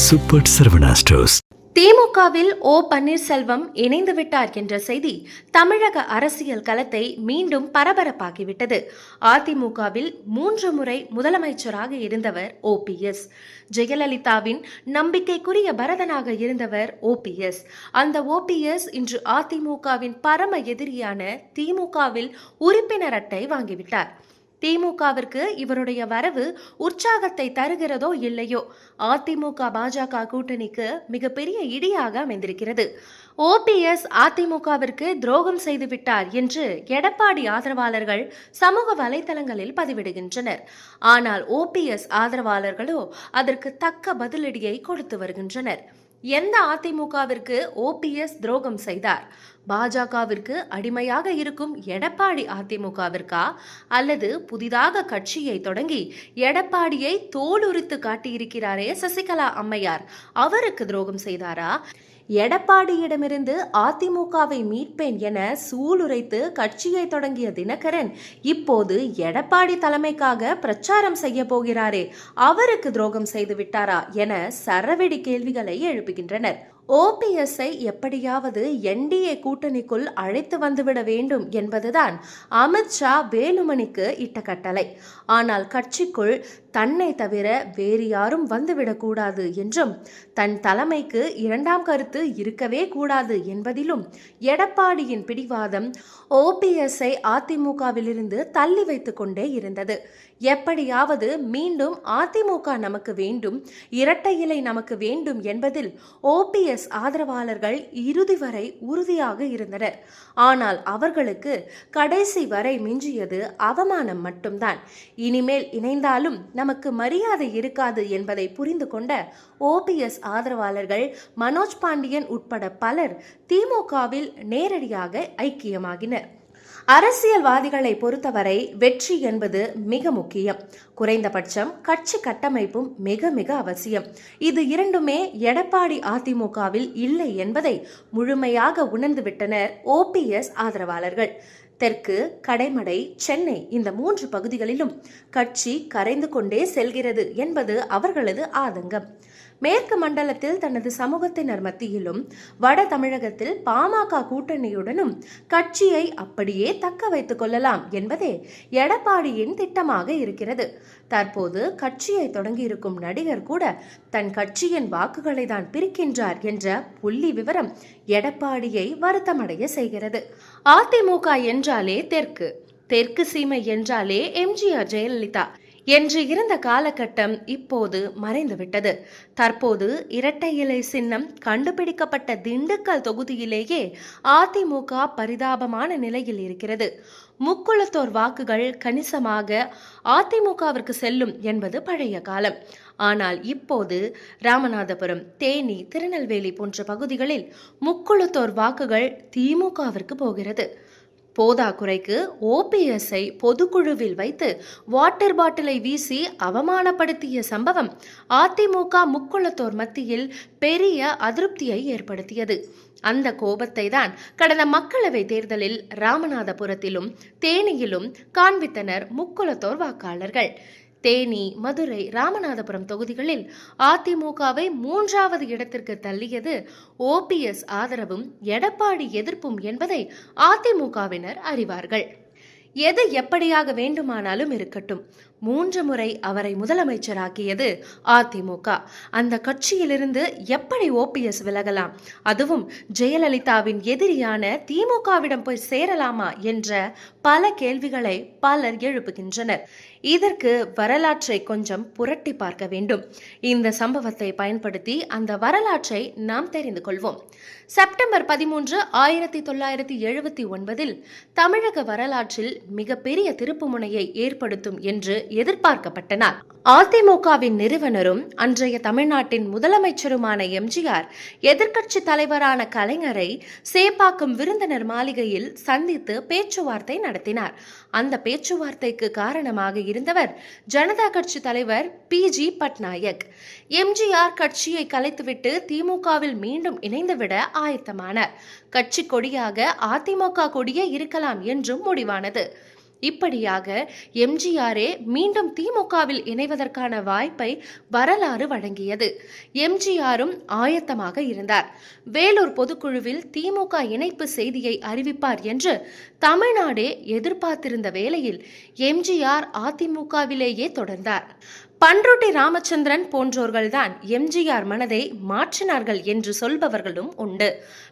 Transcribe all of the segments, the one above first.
Super Saravana stores. திமுகவில் ஓ பன்னீர்செல்வம் இணைந்து விட்டார் என்ற செய்தி தமிழக அரசியல் களத்தை மீண்டும் பரபரப்பாக்கிவிட்டது. அதிமுகவில் 3 முறை முதலமைச்சராக இருந்தவர் ஓபிஎஸ். ஜெயலலிதாவின் நம்பிக்கைக்குரிய பரதனாக இருந்தவர் ஓபிஎஸ். அந்த ஓபிஎஸ் இன்று அதிமுகவின் பரம எதிரியான திமுகவில் உறுப்பினர் அட்டை வாங்கிவிட்டார். திமுகவிற்கு இவருடைய வரவு உற்சாகத்தை தருகிறதோ இல்லையோ, அதிமுக பாஜக கூட்டணிக்கு மிகப்பெரிய இடியாக அமைந்திருக்கிறது. ஓபிஎஸ் அதிமுகவிற்கு துரோகம் செய்துவிட்டார் என்று எடப்பாடி ஆதரவாளர்கள் சமூக வலைதளங்களில் பதிவிடுகின்றனர். ஆனால் ஓபிஎஸ் ஆதரவாளர்களோ அதற்கு தக்க பதிலடியை கொடுத்து வருகின்றனர். எந்த அதிமுகவிற்கு ஓபிஎஸ் துரோகம் செய்தார்? பாஜகவிற்கு அடிமையாக இருக்கும் எடப்பாடி அதிமுகவிற்கா, அல்லது புதிதாக கட்சியை தொடங்கி எடப்பாடியை தோலுரித்து காட்டியிருக்கிறாரே சசிகலா அம்மையார், அவருக்கு துரோகம் செய்தாரா? எடப்பாடியிடமிருந்து அதிமுகவை மீட்பேன் என சூளுரைத்து கட்சியை தொடங்கிய தினகரன் இப்போது எடப்பாடி தலைமைக்காக பிரச்சாரம் செய்ய போகிறாரே, அவருக்கு துரோகம் செய்து விட்டாரா என சரவெடி கேள்விகளை எழுப்புகின்றனர். ஓபிஎஸ்ஐ எப்படியாவது என்டிஏ கூட்டணிக்குள் அழைத்து வந்துவிட வேண்டும் என்பதுதான் அமித்ஷா வேலுமணிக்கு இட்ட கட்டளை. ஆனால் கட்சிக்குள் தன்னை தவிர வேறு யாரும் வந்துவிடக்கூடாது என்றும் தன் தலைமைக்கு 2ஆம் கருத்து இருக்கவே கூடாது என்பதிலும் எடப்பாடியின் பிடிவாதம் ஓபிஎஸ்ஐ அதிமுகவிலிருந்து தள்ளி வைத்துக் கொண்டே இருந்தது. எப்படியாவது மீண்டும் அதிமுக நமக்கு வேண்டும், இரட்டை இலை நமக்கு வேண்டும் என்பதில் ஓபிஎஸ் ஆதரவாளர்கள் இறுதி வரை உறுதியாக இருந்தனர். ஆனால் அவர்களுக்கு கடைசி வரை மிஞ்சியது அவமானம் மட்டும்தான். இனிமேல் இணைந்தாலும் நமக்கு மரியாதை இருக்காது என்பதை புரிந்து கொண்ட ஓபிஎஸ் ஆதரவாளர்கள் மனோஜ் பாண்டியன் உட்பட பலர் திமுகவில் நேரடியாக ஐக்கியமாகினர். அரசியல்வாதிகளை பொறுத்தவரை வெற்றி என்பது மிக முக்கியம். குறைந்தபட்சம் கட்சி கட்டமைப்பும் மிக மிக அவசியம். இது இரண்டுமே எடப்பாடி அதிமுகவில் இல்லை என்பதை முழுமையாக உணர்ந்துவிட்டனர் ஓபிஎஸ் ஆதரவாளர்கள். தெற்கு, கடைமடை, சென்னை இந்த 3 பகுதிகளிலும் கட்சி கரைந்து கொண்டே செல்கிறது என்பது அவர்களது ஆதங்கம். மேற்கு மண்டலத்தில் தனது சமூகத்தினர் மத்தியிலும் வட தமிழகத்தில் பாமக கூட்டணியுடனும் கட்சியை அப்படியே தக்க வைத்துக் கொள்ளலாம் என்பதே எடப்பாடியின் திட்டமாக இருக்கிறது. தற்போது கட்சியை தொடங்கியிருக்கும் நடிகர் கூட தன் கட்சியின் வாக்குகளை தான் பிரிக்கின்றார் என்ற புள்ளி விவரம் எடப்பாடியை வருத்தமடைய செய்கிறது. அதிமுக என்றாலே தெற்கு, தெற்கு சீமை என்றாலே எம்ஜிஆர், ஜெயலலிதா என்று இருந்த காலகட்டம் இப்போது மறைந்துவிட்டது. தற்போது இரட்டை இலை சின்னம் கண்டுபிடிக்கப்பட்ட திண்டுக்கல் தொகுதியிலேயே அதிமுக பரிதாபமான நிலையில் இருக்கிறது. முக்குளத்தோர் வாக்குகள் கணிசமாக அதிமுகவிற்கு செல்லும் என்பது பழைய காலம். ஆனால் இப்போது ராமநாதபுரம், தேனி, திருநெல்வேலி போன்ற பகுதிகளில் முக்குளத்தோர் வாக்குகள் திமுகவிற்கு போகிறது. போதாக்குறைக்கு ஓபிஎஸ்ஐ பொதுக்குழுவில் வைத்து வாட்டர் பாட்டிலை வீசி அவமானப்படுத்திய சம்பவம் அதிமுக முக்குளத்தோர் மத்தியில் பெரிய அதிருப்தியை ஏற்படுத்தியது. அந்த கோபத்தை தான் கடந்த மக்களவை தேர்தலில் ராமநாதபுரத்திலும் தேனியிலும் காண்பித்தனர் முக்குளத்தோர் வாக்காளர்கள். தேனி, மதுரை, ராமநாதபுரம் தொகுதிகளில் அதிமுகவை 3வது இடத்திற்கு தள்ளியது ஓபிஎஸ் ஆதரவும் எடப்பாடி எதிர்ப்பும் என்பதை அதிமுகவினர் அறிவார்கள். எது எப்படியாக வேண்டுமானாலும் இருக்கட்டும், 3 முறை அவரை முதலமைச்சராக்கியது அதிமுக. அந்த கட்சியிலிருந்து எப்படி ஓபிஎஸ் விலகலாம்? அதுவும் ஜெயலலிதாவின் எதிரியான திமுகவிடம் போய் சேரலாமா என்ற பல கேள்விகளை பலர் எழுப்புகின்றனர். இதற்கு வரலாற்றை கொஞ்சம் புரட்டி பார்க்க வேண்டும். இந்த சம்பவத்தை பயன்படுத்தி அந்த வரலாற்றை நாம் தெரிந்து கொள்வோம். செப்டம்பர் 13, 1979 தமிழக வரலாற்றில் மிகப்பெரிய திருப்புமுனையை ஏற்படுத்தும் என்று எதிர்பார்க்கப்பட்ட நாள். அதிமுகவின் நிறுவனரும் அன்றைய தமிழ்நாட்டின் முதலமைச்சருமான எம்ஜிஆர் எதிர்க்கட்சி தலைவரான கலைஞரை சேப்பாக்கம் விருந்தினர் மாளிகையில் சந்தித்து பேச்சுவார்த்தை நடத்தினார். அந்த பேச்சுவார்த்தைக்கு காரணமாக இருந்தவர் ஜனதா கட்சி தலைவர் PG பட்நாயக். எம்ஜிஆர் கட்சியை கலைத்துவிட்டு திமுகவில் மீண்டும் இணைந்துவிட ஆயத்தமானார். கட்சி கொடியாக அதிமுக கொடியே இருக்கலாம் என்றும் முடிவானது. இப்படியாக எம்ஜிஆரே மீண்டும் திமுகவில் இணைவதற்கான வாய்ப்பை வரலாறு வழங்கியது. எம்ஜிஆரும் ஆயத்தமாக இருந்தார். வேலூர் பொதுக்குழுவில் திமுக இணைப்பு செய்தியை அறிவிப்பார் என்று தமிழ்நாடே எதிர்பார்த்திருந்த வேளையில் எம்ஜிஆர் அதிமுகவிலேயே தொடர்ந்தார். பண்ருட்டி ராமச்சந்திரன் போன்றோர்கள்தான் எம்ஜிஆர் மனதை மாற்றினார்கள் என்று சொல்பவர்களும் உண்டு.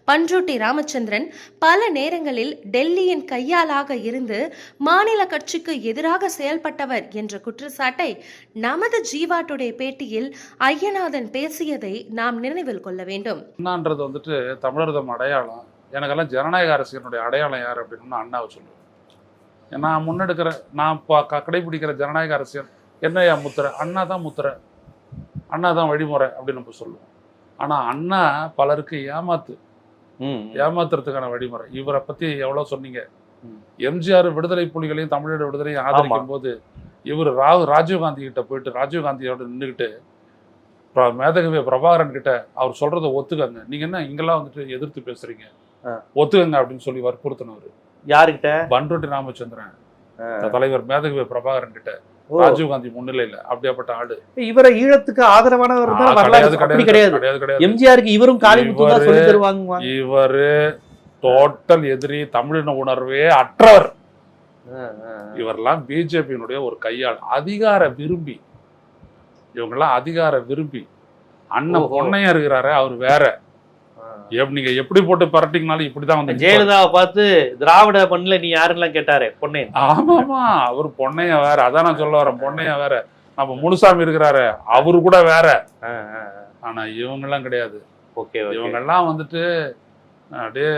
பண்ருட்டி ராமச்சந்திரன் பல நேரங்களில் டெல்லியின் கையாளாக இருந்து மாநில கட்சிக்கு எதிராக செயல்பட்டவர் என்ற குற்றச்சாட்டை நமது ஜீவா டுடே பேட்டியில் ஐயநாதன் பேசியதை நாம் நினைவில் கொள்ள வேண்டும். அண்ணான்றது வந்துட்டு தமிழர்தம் அடையாளம். எனக்கெல்லாம் ஜனநாயக அரசியலுடைய அடையாளம் யார் அப்படின்னு அண்ணாவை சொல்லுவேன். நான் முன்னெடுக்கிற நான் கடைபிடிக்கிற ஜனநாயக அரசியல் என்னையா முத்திரை? அண்ணா தான் முத்திரை, அண்ணா தான் வழிமுறை அப்படின்னு நம்ம சொல்லுவோம். ஆனால் அண்ணா பலருக்கு ஏமாத்துறதுக்கான வழிமுறை. இவரை பற்றி எவ்வளோ சொன்னீங்க. எம்ஜிஆர் விடுதலை புலிகளையும் தமிழோட விடுதலையும் ஆதரிக்கும் போது இவர் ராஜீவ்காந்தி கிட்ட போயிட்டு ராஜீவ்காந்தியோட நின்றுக்கிட்டு மேதகவி பிரபாகரன் கிட்ட அவர் சொல்றதை ஒத்துக்கங்க, நீங்க என்ன இங்கெல்லாம் வந்துட்டு எதிர்த்து பேசுறீங்க, ஒத்துக்கங்க அப்படின்னு சொல்லி வற்புறுத்தினவர். யாருக்கிட்ட? பண்ருட்டி ராமச்சந்திரன் தலைவர் மேதகவி பிரபாகரன் கிட்ட, ராஜீவ்காந்தி முன்னிலையில. அப்படியாப்பட்ட ஆளு இவரை ஈழத்துக்கு ஆதரவானவர் கிடையாது. எம்ஜிஆருக்கு இவரும் இவரு டோட்டல் எதிரி, தமிழின உணர்வே அற்றவர். இவரெல்லாம் பிஜேபியினுடைய ஒரு கையாள், அதிகார விரும்பி. இவங்கெல்லாம் அதிகார விரும்பி. அண்ணன் பொன்னையா இருக்கிறாரு, அவர் வேற. நீங்க எப்படி போட்டு பரட்டிங்கனாலும் இப்படிதான் வந்து ஜெயலலிதாவை பார்த்து திராவிட பண்ணல நீ யாருலாம் கேட்டாரு பொன்னையன். ஆமாமா, அவர் பொன்னையா வேற. அதான் நான் சொல்ல வரேன், பொன்னையா வேற. நம்ம முனுசாமி இருக்கிறாரு, அவரு கூட வேற. ஆனா இவங்க எல்லாம் கிடையாது. இவங்க எல்லாம் வந்துட்டு அப்படியே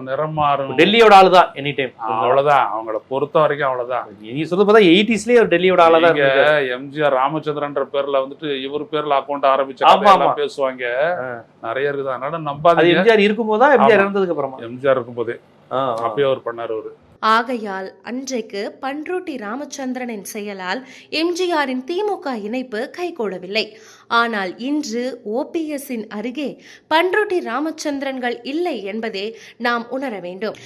நிறம் மாறும். டெல்லியோட ஆளுதான் எனி டைம். அவ்வளவுதான், அவங்கள பொறுத்த வரைக்கும் அவ்வளவுதான். நீ சொல்ல பார்த்தா 80s ஒரு டெல்லியோட ஆளுதான். எம்ஜிஆர் ராமச்சந்திரன்ற பேர்ல வந்துட்டு இவர் பேர்ல அக்கௌண்ட் ஆரம்பிச்சு பேசுவாங்க, நிறைய இருக்குது. அதனால நம்பாதீங்க. எம்ஜிஆர் இருக்கும்போதா எம்ஜிஆர் இறந்ததுக்கு அப்புறமா? எம்ஜிஆர் இருக்கும்போதே அப்பயே அவர் பண்ணாரு அவரு. ஆகையால் அன்றைக்கு பண்ருட்டி ராமச்சந்திரனின் செயலால் எம்ஜிஆரின் திமுக இணைப்பு கைகூடவில்லை. ஆனால் இன்று ஓபிஎஸ்ஸின் அருகே பண்ருட்டி ராமச்சந்திரன்கள் இல்லை என்பதே நாம் உணர வேண்டும்.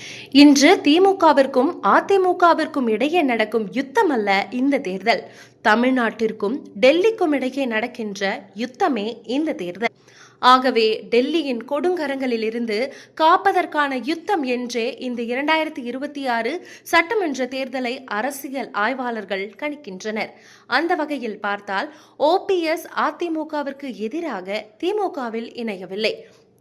இன்று திமுகவிற்கும் அதிமுகவிற்கும் இடையே நடக்கும் யுத்தம் அல்ல இந்த தேர்தல். தமிழ்நாட்டிற்கும் டெல்லிக்கும் இடையே நடக்கின்ற யுத்தமே இந்த தேர்தல். ஆகவே டெல்லியின் கொடுங்கரங்களில் இருந்து காப்பதற்கான யுத்தம் என்றே இந்த 2026 சட்டமன்ற தேர்தலை அரசியல் ஆய்வாளர்கள் கணிக்கின்றனர். அந்த வகையில் பார்த்தால் ஓபிஎஸ் அதிமுகவிற்கு எதிராக திமுகவில் இணையவில்லை.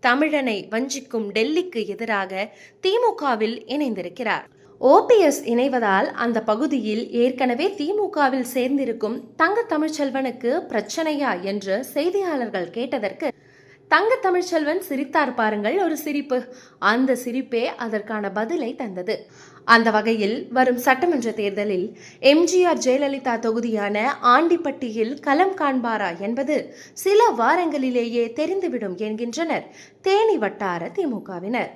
தமிழனை வஞ்சிக்கும் டெல்லிக்கு எதிராக திமுகவில் இணைந்திருக்கிறார். ஓபிஎஸ் இணைவதால் அந்த பகுதியில் ஏற்கனவே திமுகவில் சேர்ந்திருக்கும் தங்க தமிழ்ச்செல்வனுக்கு பிரச்சனையா என்று செய்தியாளர்கள் கேட்டதற்கு தங்க தமிழ்ச்செல்வன் சிரித்தார் பாருங்கள், ஒரு சிரிப்பு. அந்த சிரிப்பே அதற்கான பதிலை தந்தது. அந்த வகையில் வரும் சட்டமன்ற தேர்தலில் எம்ஜிஆர் ஜெயலலிதா தொகுதியான ஆண்டிப்பட்டியில் களம் காண்பாரா என்பது சில வாரங்களிலேயே தெரிந்துவிடும் என்கின்றனர் தேனி வட்டார திமுகவினர்.